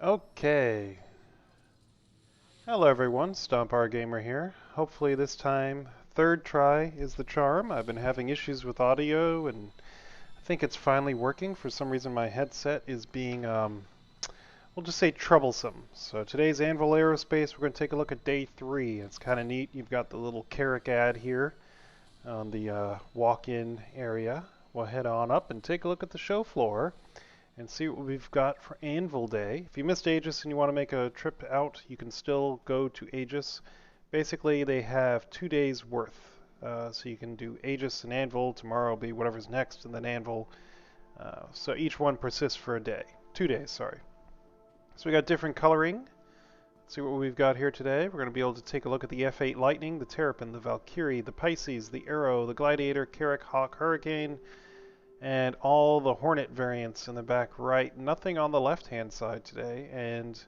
Okay. Hello everyone, Stomp Gamer here. Hopefully this time, third try is the charm. I've been having issues with audio and I think it's finally working. For some reason my headset is being, we'll just say troublesome. So today's Anvil Aerospace, we're going to take a look at day 3. It's kind of neat. You've got the little Carrick ad here on the walk-in area. We'll head on up and take a look at the show floor and see what we've got for Anvil Day. If you missed Aegis and you want to make a trip out, you can still go to Aegis. Basically, they have 2 days worth. So you can do Aegis and Anvil. Tomorrow will be whatever's next, and then Anvil. So each one persists for a day. 2 days, sorry. So we got different coloring. Let's see what we've got here today. We're going to be able to take a look at the F8 Lightning, the Terrapin, the Valkyrie, the Pisces, the Arrow, the Gladiator, Carrick, Hawk, Hurricane, and all the Hornet variants in the back right. Nothing on the left-hand side today, and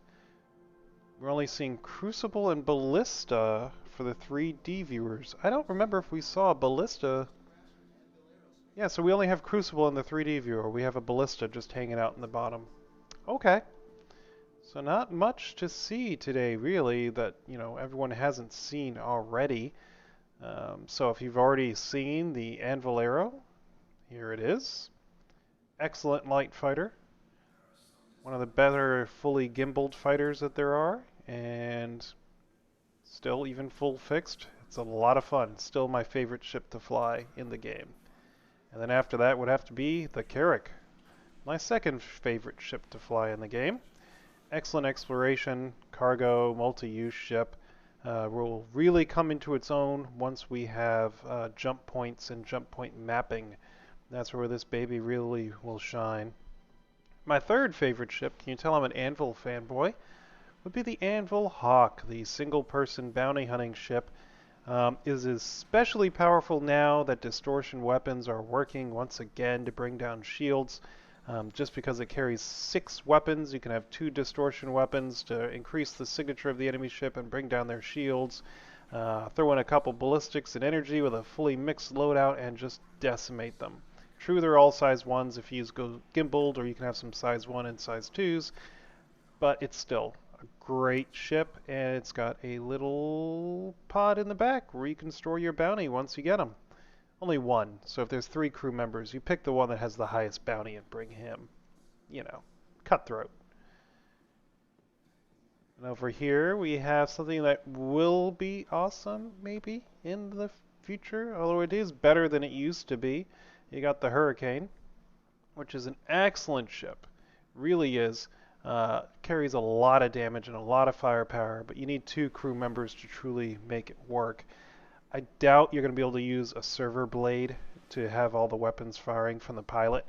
we're only seeing Crucible and Ballista for the 3D viewers. I don't remember if we saw a Ballista. Yeah, so we only have Crucible in the 3D viewer. We have a Ballista just hanging out in the bottom. Okay. So not much to see today, really, that, everyone hasn't seen already. So if you've already seen the Anvil Arrow, here it is. Excellent light fighter. One of the better fully gimbaled fighters that there are, and still even full fixed. It's a lot of fun. Still my favorite ship to fly in the game. And then after that would have to be the Carrick, my second favorite ship to fly in the game. Excellent exploration, cargo, multi-use ship. Will really come into its own once we have jump points and jump point mapping. That's where this baby really will shine. My third favorite ship, can you tell I'm an Anvil fanboy, would be the Anvil Hawk, the single-person bounty hunting ship. Is especially powerful now that distortion weapons are working once again to bring down shields. Just because it carries 6 weapons, you can have 2 distortion weapons to increase the signature of the enemy ship and bring down their shields. Throw in a couple ballistics and energy with a fully mixed loadout and just decimate them. True, they're all size 1s if you use gimbaled, or you can have some size 1 and size 2s, but it's still a great ship, and it's got a little pod in the back where you can store your bounty once you get them. Only 1, so if there's 3 crew members, you pick the one that has the highest bounty and bring him. Cutthroat. And over here we have something that will be awesome, maybe, in the future, although it is better than it used to be. You got the Hurricane, which is an excellent ship. Really is. Carries a lot of damage and a lot of firepower, but you need 2 crew members to truly make it work. I doubt you're going to be able to use a server blade to have all the weapons firing from the pilot,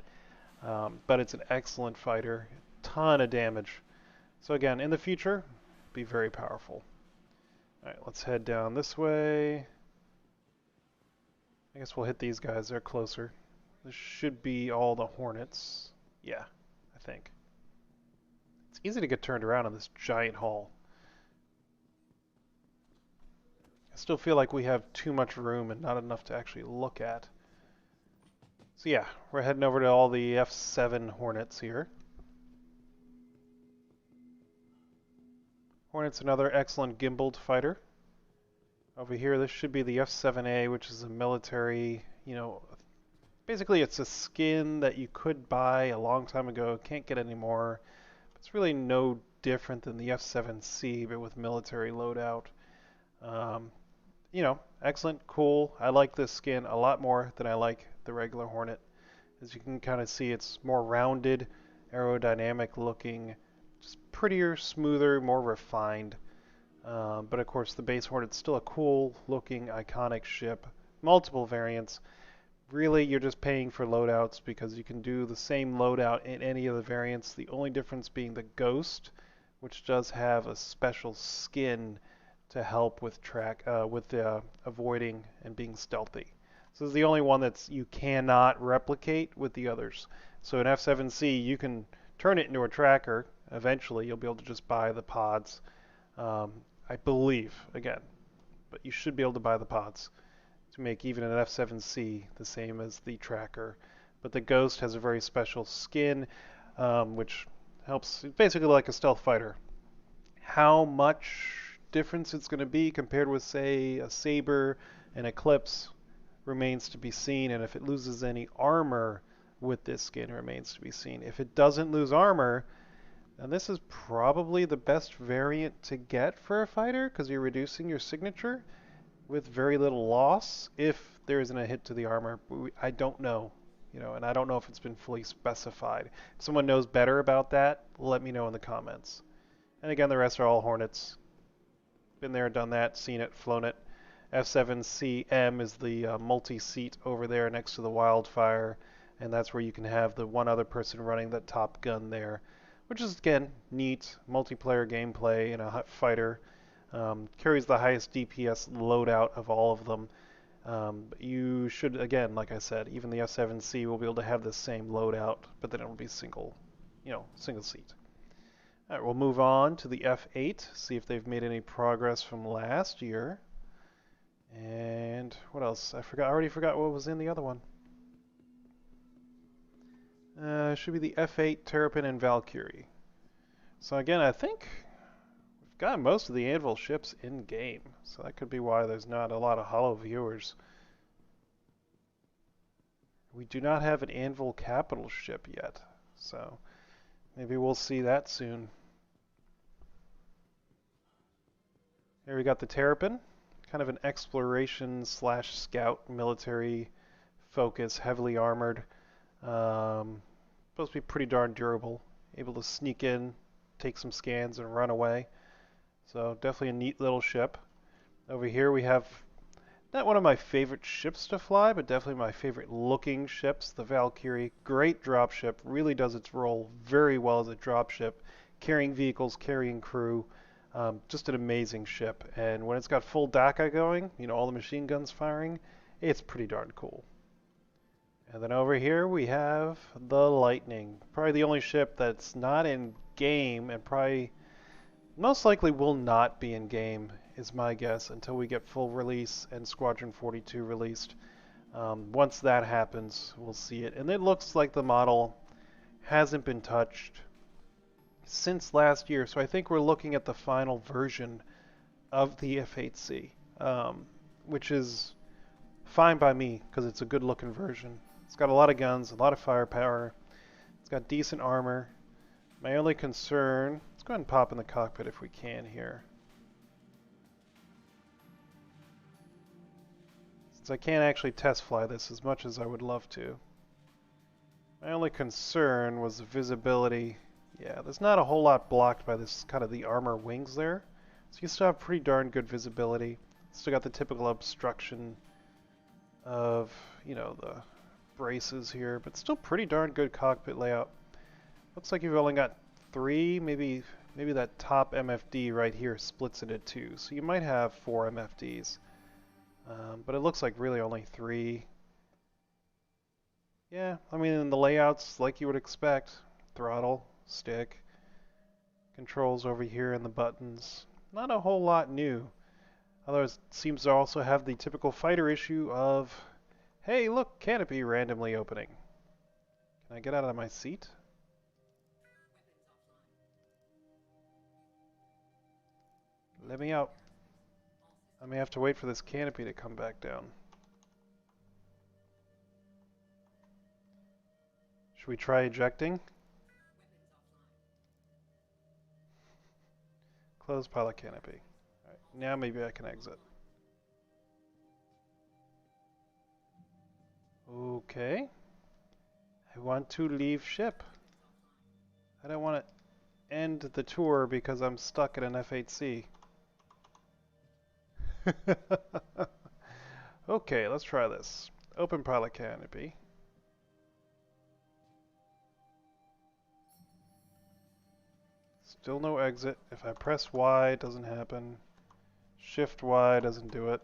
but it's an excellent fighter. Ton of damage. So again, in the future, be very powerful. Alright, let's head down this way. I guess we'll hit these guys, they're closer. This should be all the Hornets. Yeah, I think. It's easy to get turned around in this giant hall. I still feel like we have too much room and not enough to actually look at. So yeah, we're heading over to all the F7 Hornets here. Hornet's another excellent gimbaled fighter. Over here, this should be the F7A, which is a military, basically it's a skin that you could buy a long time ago, can't get anymore. It's really no different than the F7C, but with military loadout. Excellent, cool. I like this skin a lot more than I like the regular Hornet. As you can kind of see, it's more rounded, aerodynamic looking, just prettier, smoother, more refined. But of course, the base Hornet's still a cool looking, iconic ship. Multiple variants. Really, you're just paying for loadouts because you can do the same loadout in any of the variants. The only difference being the Ghost, which does have a special skin to help with avoiding and being stealthy. So this is the only one that's you cannot replicate with the others. So in F7C, you can turn it into a tracker. Eventually, you'll be able to just buy the pods. I believe, again, but you should be able to buy the pods to make even an F7C the same as the tracker. But the Ghost has a very special skin, which Helps, basically like a stealth fighter. How much difference it's going to be compared with, say, a Saber and Eclipse remains to be seen, and if it loses any armor with this skin remains to be seen. If it doesn't lose armor, then this is probably the best variant to get for a fighter, because you're reducing your signature with very little loss if there isn't a hit to the armor. I don't know, and I don't know if it's been fully specified. If someone knows better about that, let me know in the comments. And again, the rest are all Hornets. Been there, done that, seen it, flown it. F7CM is the multi-seat over there next to the Wildfire, and that's where you can have the one other person running that top gun there, which is, again, neat multiplayer gameplay in a fighter. Carries the highest DPS loadout of all of them. You should, again, like I said, even the F7C will be able to have the same loadout, but then it will be single seat. All right, we'll move on to the F8, see if they've made any progress from last year. And what else? I already forgot what was in the other one. Should be the F8, Terrapin, and Valkyrie. So again, I think we've got most of the Anvil ships in game, so that could be why there's not a lot of hollow viewers. We do not have an Anvil capital ship yet, so maybe we'll see that soon. Here we got the Terrapin, kind of an exploration / scout military focus, heavily armored. Supposed to be pretty darn durable, able to sneak in, take some scans, and run away. So definitely a neat little ship. Over here we have not one of my favorite ships to fly, but definitely my favorite looking ships, the Valkyrie. Great dropship, really does its role very well as a dropship, carrying vehicles, carrying crew. Just an amazing ship. And when it's got full DACA going, all the machine guns firing, it's pretty darn cool. And then over here we have the Lightning. Probably the only ship that's not in game, and probably most likely will not be in game, is my guess, until we get full release and Squadron 42 released. Once that happens, we'll see it. And it looks like the model hasn't been touched since last year, so I think we're looking at the final version of the F8C, which is fine by me because it's a good looking version. It's got a lot of guns, a lot of firepower, it's got decent armor. My only concern, let's go ahead and pop in the cockpit if we can here. Since I can't actually test fly this as much as I would love to. My only concern was the visibility. Yeah, there's not a whole lot blocked by this kind of the armor wings there. So you still have pretty darn good visibility. Still got the typical obstruction of, the braces here, but still pretty darn good cockpit layout. Looks like you've only got 3, maybe that top MFD right here splits into 2. So you might have 4 MFDs. But it looks like really only 3. Yeah, I mean, in the layouts, like you would expect, throttle, stick, controls over here, and the buttons. Not a whole lot new. Although it seems to also have the typical fighter issue of, hey, look, canopy randomly opening. Can I get out of my seat? Let me out. I may have to wait for this canopy to come back down. Should we try ejecting? Close pilot canopy. All right, now maybe I can exit. Okay. I want to leave ship. I don't want to end the tour because I'm stuck at an F8C. Okay, let's try this. Open pilot canopy. Still no exit. If I press Y, it doesn't happen. Shift Y doesn't do it.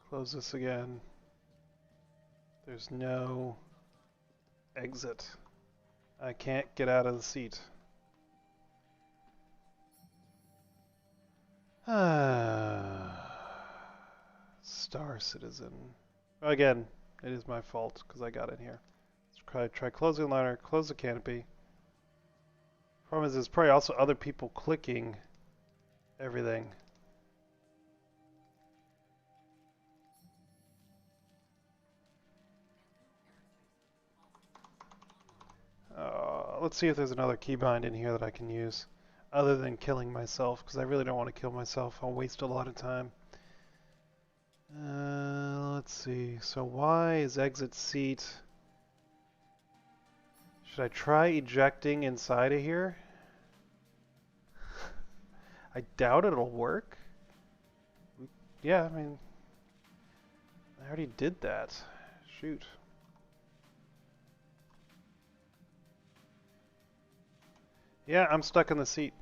Close this again. There's no exit. I can't get out of the seat. Star Citizen. Again, it is my fault because I got in here. Let's Try closing the liner, close the canopy. Problem is, there's probably also other people clicking everything. Let's see if there's another keybind in here that I can use, other than killing myself, because I really don't want to kill myself. I'll waste a lot of time. Let's see. So Y is exit seat. Should I try ejecting inside of here? I doubt it'll work. Yeah, I mean, I already did that. Shoot. Yeah, I'm stuck in the seat.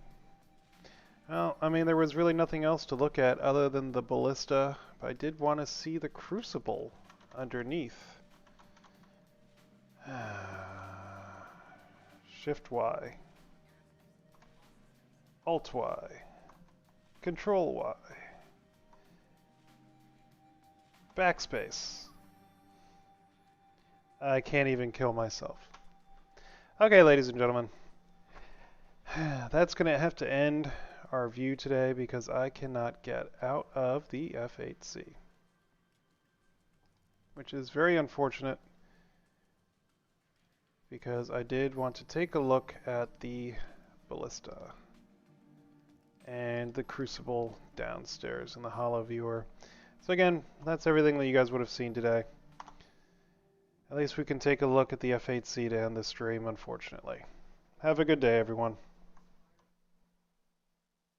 Well, I mean, there was really nothing else to look at other than the ballista, but I did want to see the crucible underneath. Shift Y. Alt Y. Control Y. Backspace. I can't even kill myself. Okay, ladies and gentlemen. That's going to have to end our view today because I cannot get out of the F8C. Which is very unfortunate because I did want to take a look at the ballista and the crucible downstairs in the holo viewer. So again, that's everything that you guys would have seen today. At least we can take a look at the F8C to end the stream, unfortunately. Have a good day, everyone.